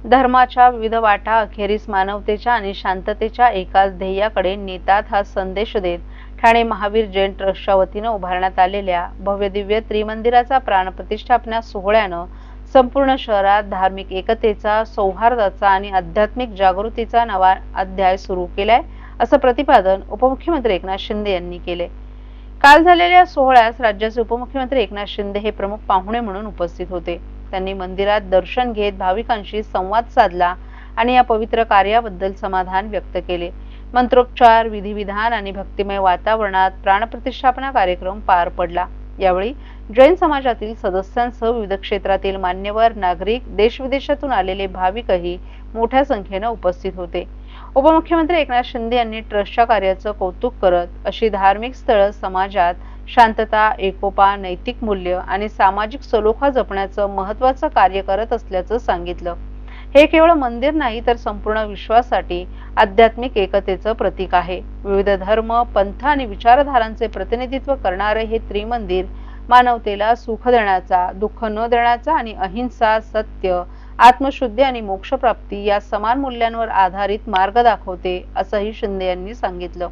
धर्माच्या विविध वाटा अखेरीस मानवतेच्या आणि शांततेच्या एकाच ध्येयाकडे नेतात हा संदेश देत ठाणे महावीर जैन ट्रस्टच्या वतीनं उभारण्यात आलेल्या भव्य दिव्य त्रिमंदिराचा प्राणप्रतिष्ठापना सोहळ्यानं संपूर्ण शहरात धार्मिक एकतेचा, सौहार्दाचा आणि आध्यात्मिक जागृतीचा नवा अध्याय सुरू केलाय, असं प्रतिपादन उपमुख्यमंत्री एकनाथ शिंदे यांनी केले। काल झालेल्या सोहळ्यास राज्याचे उपमुख्यमंत्री एकनाथ शिंदे हे प्रमुख पाहुणे म्हणून उपस्थित होते। त्यांनी मंदिरात दर्शन घेत भाविकांशी संवाद साधला आणि या पवित्र कार्याबद्दल समाधान व्यक्त केले। मंत्रोच्चार, विधिविधान आणि भक्तिमय वातावरणात प्राणप्रतिष्ठापना कार्यक्रम पार पडला। यावेळी जैन समाजातील सदस्यांसह विविध क्षेत्रातील मान्यवर, नागरिक, देशविदेशातून आलेले भाविकही मोठ्या संख्येने उपस्थित होते। उपमुख्यमंत्री एकनाथ शिंदे यांनी ट्रस्टच्या कार्याचं कौतुक करत अशी धार्मिक स्थळं समाजात शांतता, एकोपा, नैतिक मूल्य आणि सामाजिक सलोखा जपण्याचं महत्त्वाचं कार्य करत असल्याचं सांगितलं। हे केवळ मंदिर नाही तर संपूर्ण विश्वासाठी आध्यात्मिक एकतेचं प्रतीक आहे। विविध धर्म, पंथ आणि विचारधारांचे प्रतिनिधित्व करणारे हे त्रिमंदिर मानवतेला सुख देण्याचा, दुःख न देण्याचा आणि अहिंसा, सत्य, आत्मशुद्धी आणि मोक्षप्राप्ती या समान मूल्यांवर आधारित मार्ग दाखवते, असंही शिंदे यांनी सांगितलं।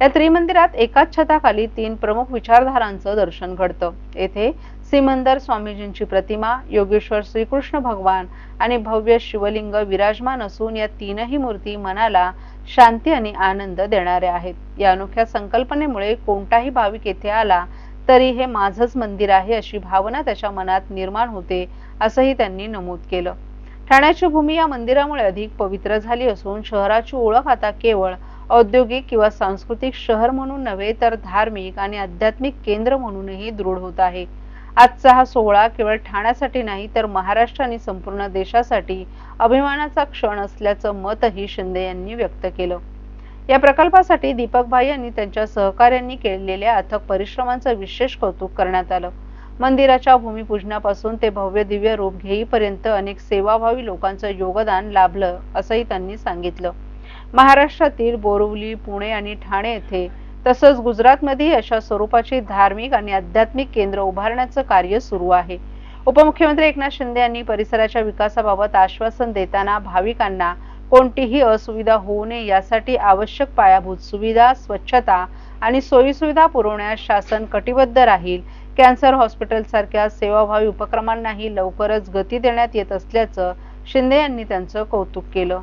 या त्रिमंदिरात एकाच छताखाली 3 प्रमुख विचारधारांचं दर्शन घडतं। येथे सिमंदर स्वामीजींची प्रतिमा, योगेश्वर श्रीकृष्ण भगवान आणि भव्य शिवलिंग विराजमान असून या तीनही मूर्ती मनाला शांती आणि आनंद देणाऱ्या आहेत। या अनोख्या संकल्पनेमुळे कोणताही भाविक येथे आला तरी हे माझंच मंदिर आहे अशी भावना त्याच्या मनात निर्माण होते, असंही त्यांनी नमूद केलं। ठाण्याची भूमी या मंदिरामुळे अधिक पवित्र झाली असून शहराची ओळख आता केवळ औद्योगिक किंवा सांस्कृतिक शहर म्हणून नव्हे तर धार्मिक आणि आध्यात्मिक केंद्र म्हणूनही दृढ होत आहे। आजचा हा सोहळा केवळ ठाण्यासाठी नाही तर महाराष्ट्र आणि संपूर्ण देशासाठी अभिमानाचा क्षण असल्याचं मतही शिंदे यांनी व्यक्त केलं। या प्रकल्पासाठी दीपक भाई यांनी त्यांच्या सहकाऱ्यांनी केलेल्या अथक परिश्रमांचं विशेष कौतुक करण्यात आलं। मंदिराच्या भूमिपूजनापासून ते भव्य दिव्य रूप घेईपर्यंत अनेक सेवाभावी लोकांचं योगदान लाभलं, असंही त्यांनी सांगितलं। महाराष्ट्रातील बोरिवली, पुणे आणि ठाणे येथे तसंच गुजरातमध्ये अशा स्वरूपाची धार्मिक आणि आध्यात्मिक केंद्र उभारण्याचं कार्य सुरू आहे। उपमुख्यमंत्री एकनाथ शिंदे यांनी परिसराच्या विकासाबाबत आश्वासन देताना भाविकांना कोणतीही असुविधा होऊ नये यासाठी आवश्यक पायाभूत सुविधा, स्वच्छता आणि सोयीसुविधा पुरवण्यास शासन कटिबद्ध राहील। कॅन्सर हॉस्पिटल सारख्या सेवाभावी उपक्रमांनाही लवकरच गती देण्यात येत असल्याचं शिंदे यांनी त्यांचं कौतुक केलं।